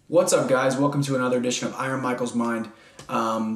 What's up, guys? Welcome to another edition of Iron Michael's Mind.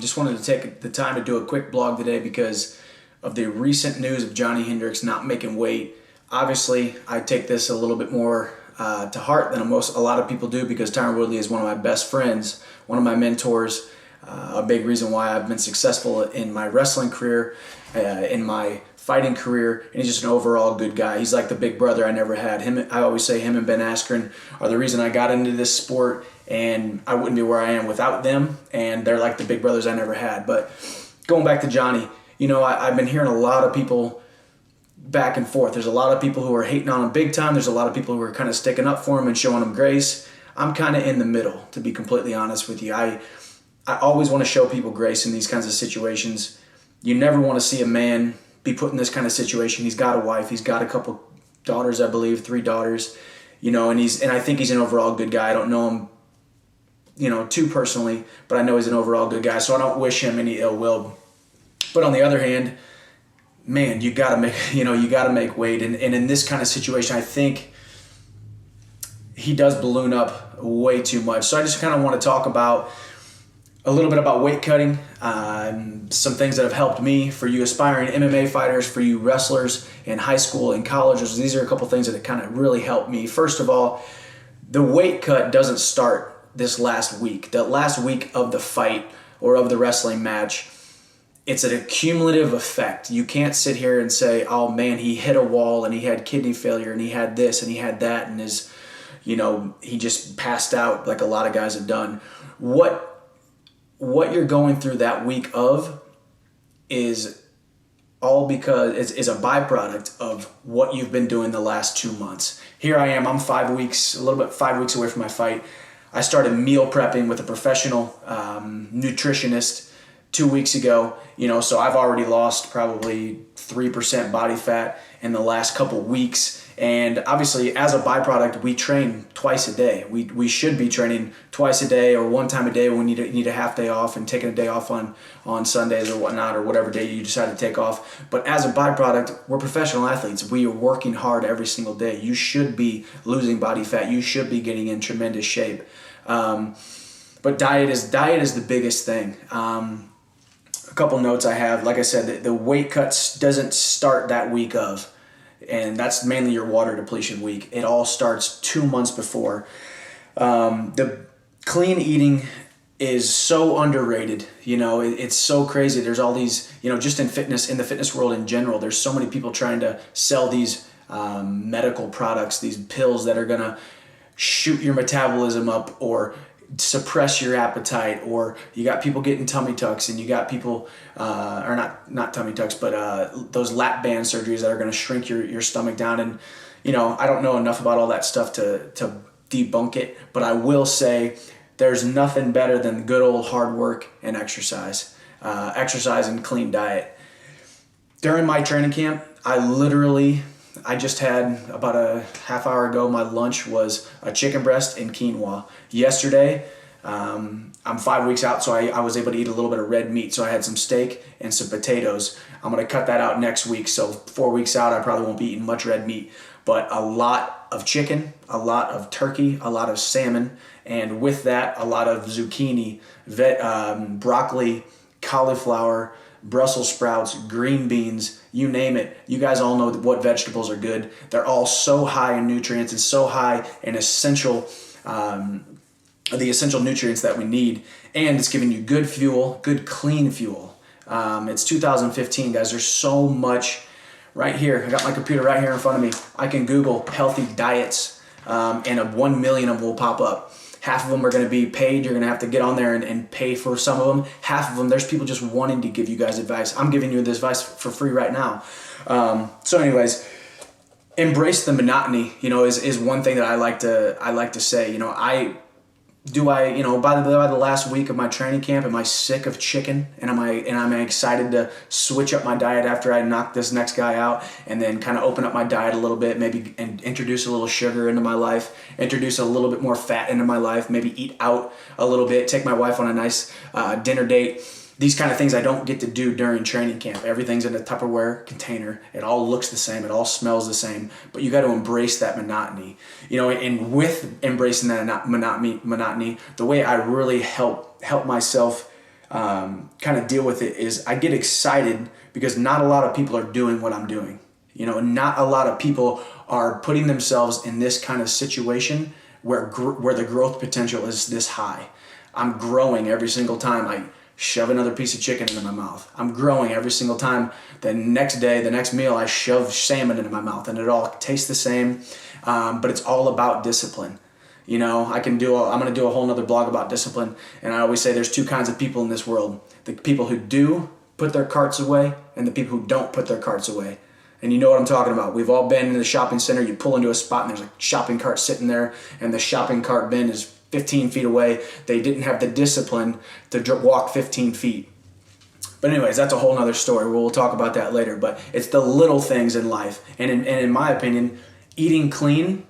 Just wanted to take the time to do a quick blog today because of the recent news of Johny Hendricks not making weight. Obviously, I take this a little bit more to heart than a lot of people do because Tyron Woodley is one of my best friends, one of my mentors, a big reason why I've been successful in my wrestling career, in my fighting career, and he's just an overall good guy. He's like the big brother I never had. I always say him and Ben Askren are the reason I got into this sport, and I wouldn't be where I am without them, and they're like the big brothers I never had. But going back to Johny, I've been hearing a lot of people back and forth. There's a lot of people who are hating on him big time. There's a lot of people who are kind of sticking up for him and showing him grace. I'm kind of in the middle, to be completely honest with you. I always want to show people grace in these kinds of situations. You never want to see a man be put in this kind of situation. He's got a wife. He's got a couple daughters, I believe, 3 daughters. And I think he's an overall good guy. I don't know him, too personally, but I know he's an overall good guy. So I don't wish him any ill will. But on the other hand, man, you gotta make weight. And in this kind of situation, I think he does balloon up way too much. So I just kind of want to talk about a little bit about weight cutting, some things that have helped me, for you aspiring MMA fighters, for you wrestlers in high school and colleges. These are a couple things that kind of really helped me. First of all, the weight cut doesn't start this last week. The last week of the fight or of the wrestling match, it's an accumulative effect. You can't sit here and say, oh man, he hit a wall and he had kidney failure and he had this and he had that and he just passed out like a lot of guys have done. What you're going through that week of is all because is a byproduct of what you've been doing the last 2 months. Here I am, I'm 5 weeks away from my fight. I started meal prepping with a professional nutritionist 2 weeks ago, so I've already lost probably 3% body fat in the last couple weeks. And obviously, as a byproduct, we train twice a day. We should be training twice a day or one time a day when you need a half day off and taking a day off on Sundays or whatnot, or whatever day you decide to take off. But as a byproduct, we're professional athletes. We are working hard every single day. You should be losing body fat. You should be getting in tremendous shape. But diet is the biggest thing. A couple notes I have, like I said, the weight cuts doesn't start that week of. And that's mainly your water depletion week. It all starts 2 months before. The clean eating is so underrated. It's so crazy. There's all these, just in the fitness world in general, there's so many people trying to sell these medical products, these pills that are going to shoot your metabolism up or suppress your appetite, or you got people getting tummy tucks, and you got people or not tummy tucks, but those lap band surgeries that are going to shrink your stomach down. And I don't know enough about all that stuff to debunk it, but I will say there's nothing better than good old hard work and exercise and clean diet. During my training camp, I just had, about a half hour ago, my lunch was a chicken breast and quinoa. Yesterday, I'm 5 weeks out, so I was able to eat a little bit of red meat. So I had some steak and some potatoes. I'm going to cut that out next week. So 4 weeks out, I probably won't be eating much red meat. But a lot of chicken, a lot of turkey, a lot of salmon, and with that, a lot of zucchini, broccoli, cauliflower, Brussels sprouts, green beans, you name it. You guys all know what vegetables are good. They're all so high in nutrients and so high in the essential nutrients that we need. And it's giving you good fuel, good clean fuel. It's 2015, guys. There's so much right here. I got my computer right here in front of me. I can Google healthy diets, and 1 million of them will pop up. Half of them are going to be paid. You're going to have to get on there and pay for some of them. Half of them, there's people just wanting to give you guys advice. I'm giving you this advice for free right now. So anyways, embrace the monotony, is one thing that I like to say. By the last week of my training camp, am I sick of chicken? And am I excited to switch up my diet after I knock this next guy out, and then kind of open up my diet a little bit, maybe and introduce a little sugar into my life, introduce a little bit more fat into my life, maybe eat out a little bit, take my wife on a nice dinner date, these kind of things I don't get to do during training camp. Everything's in a Tupperware container. It all looks the same. It all smells the same. But you got to embrace that monotony. And with embracing that monotony, the way I really help myself kind of deal with it is I get excited because not a lot of people are doing what I'm doing. Not a lot of people are putting themselves in this kind of situation where the growth potential is this high. I'm growing every single time I shove another piece of chicken into my mouth. I'm growing every single time. The next day, the next meal, I shove salmon into my mouth, and it all tastes the same. But it's all about discipline. I'm going to do a whole nother blog about discipline. And I always say there's two kinds of people in this world: the people who do put their carts away, and the people who don't put their carts away. And you know what I'm talking about. We've all been in the shopping center. You pull into a spot and there's a shopping cart sitting there, and the shopping cart bin is 15 feet away. They didn't have the discipline to walk 15 feet. But anyways, that's a whole nother story. We'll talk about that later. But it's the little things in life. And in my opinion, eating clean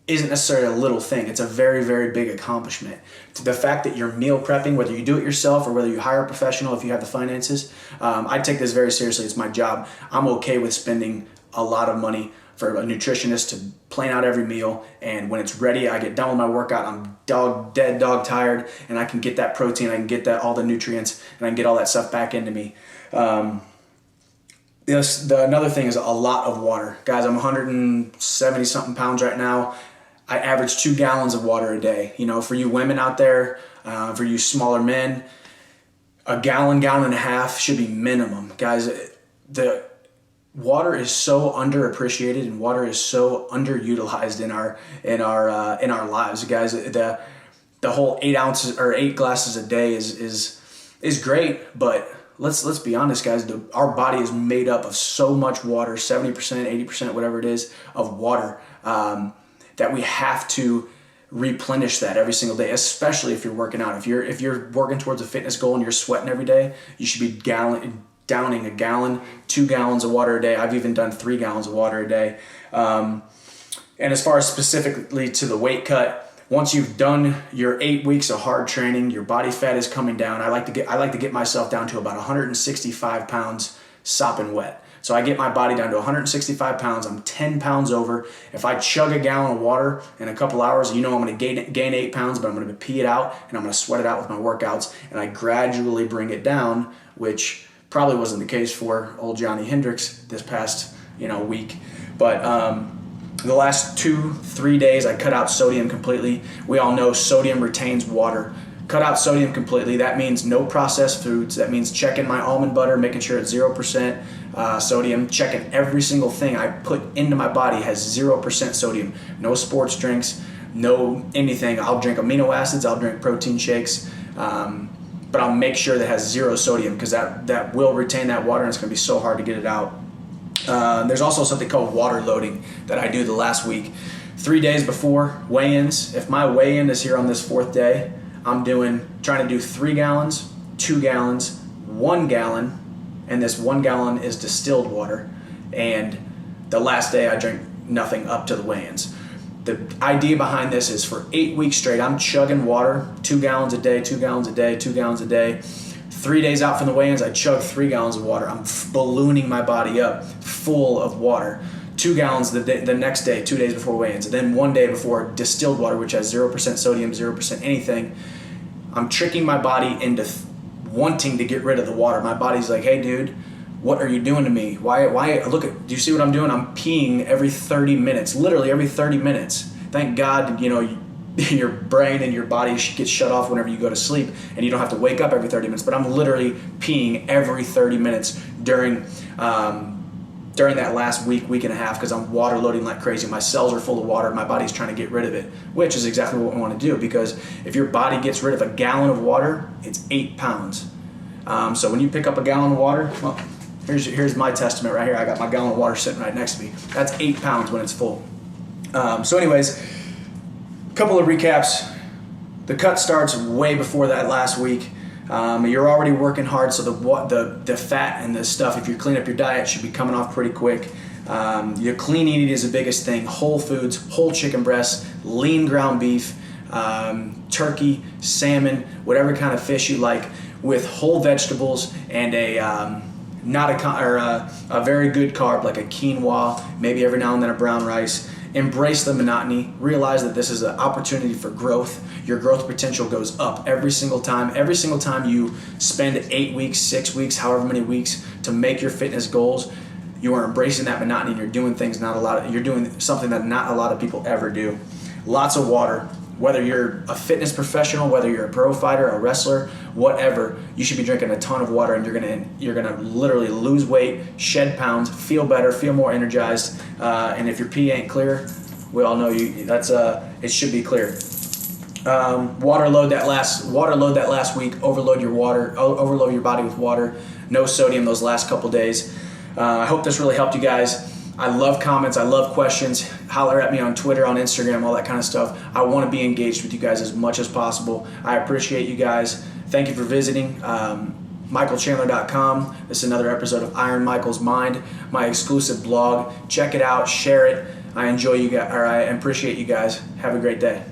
isn't necessarily a little thing. It's a very, very big accomplishment. The fact that you're meal prepping, whether you do it yourself or whether you hire a professional if you have the finances, I take this very seriously. It's my job. I'm okay with spending a lot of money for a nutritionist to plan out every meal, and when it's ready, I get done with my workout, I'm dog tired, and I can get that protein, I can get all the nutrients, and I can get all that stuff back into me. Another thing is a lot of water. Guys, I'm 170 something pounds right now. I average 2 gallons of water a day. For you women out there, for you smaller men, a gallon and a half should be minimum. Guys, the water is so underappreciated and water is so underutilized in our lives, guys. The whole 8 ounces or 8 glasses a day is great, but let's be honest, guys. Our body is made up of so much water, 70%, 80%, whatever it is, of water, that we have to replenish that every single day, especially if you're working out. If you're working towards a fitness goal and you're sweating every day, you should be downing a gallon, 2 gallons of water a day. I've even done 3 gallons of water a day. And as far as specifically to the weight cut, once you've done your 8 weeks of hard training, your body fat is coming down. I like to get myself down to about 165 pounds sopping wet. So I get my body down to 165 pounds. I'm 10 pounds over. If I chug a gallon of water in a couple hours, I'm going to gain 8 pounds, but I'm going to pee it out and I'm going to sweat it out with my workouts. And I gradually bring it down, which probably wasn't the case for old Johny Hendricks this past week. But the last 2-3 days, I cut out sodium completely. We all know sodium retains water. Cut out sodium completely. That means no processed foods. That means checking my almond butter, making sure it's 0% sodium. Checking every single thing I put into my body has 0% sodium. No sports drinks, no anything. I'll drink amino acids. I'll drink protein shakes. But I'll make sure that it has 0 sodium because that will retain that water, and it's going to be so hard to get it out. There's also something called water loading that I do the last week. 3 days before weigh-ins, if my weigh-in is here on this 4th day, I'm trying to do 3 gallons, 2 gallons, 1 gallon, and this 1 gallon is distilled water. And the last day I drink nothing up to the weigh-ins. The idea behind this is for 8 weeks straight, I'm chugging water, 2 gallons a day, 2 gallons a day, 2 gallons a day. 3 days out from the weigh-ins, I chug 3 gallons of water. I'm ballooning my body up full of water. 2 gallons the next day, 2 days before weigh-ins. And then 1 day before distilled water, which has 0% sodium, 0% anything. I'm tricking my body into wanting to get rid of the water. My body's like, hey, dude, what are you doing to me? Why? Do you see what I'm doing? I'm peeing every 30 minutes, literally every 30 minutes. Thank God, your brain and your body gets shut off whenever you go to sleep and you don't have to wake up every 30 minutes. But I'm literally peeing every 30 minutes during that last week and a half because I'm water loading like crazy. My cells are full of water. My body's trying to get rid of it, which is exactly what we want to do because if your body gets rid of a gallon of water, it's 8 pounds. So when you pick up a gallon of water, well, here's my testament right here. I got my gallon of water sitting right next to me. That's 8 pounds when it's full. So anyways, a couple of recaps. The cut starts way before that last week. You're already working hard, so the fat and the stuff, if you clean up your diet, should be coming off pretty quick. Your clean eating is the biggest thing. Whole foods, whole chicken breasts, lean ground beef, turkey, salmon, whatever kind of fish you like. with whole vegetables and a very good carb like a quinoa, maybe every now and then a brown rice. Embrace the monotony. Realize that this is an opportunity for growth. Your growth potential goes up every single time. Every single time you spend 8 weeks, 6 weeks, however many weeks to make your fitness goals, you are embracing that monotony and you're doing you're doing something that not a lot of people ever do. Lots of water. Whether you're a fitness professional, whether you're a pro fighter, a wrestler, whatever, you should be drinking a ton of water, and you're gonna literally lose weight, shed pounds, feel better, feel more energized. And if your pee ain't clear, we all know it should be clear. Water load that last week. Overload your body with water. No sodium those last couple days. I hope this really helped you guys. I love comments. I love questions. Holler at me on Twitter, on Instagram, all that kind of stuff. I want to be engaged with you guys as much as possible. I appreciate you guys. Thank you for visiting. MichaelChandler.com. This is another episode of Iron Michael's Mind, my exclusive blog. Check it out. Share it. I enjoy you guys. I appreciate you guys. Have a great day.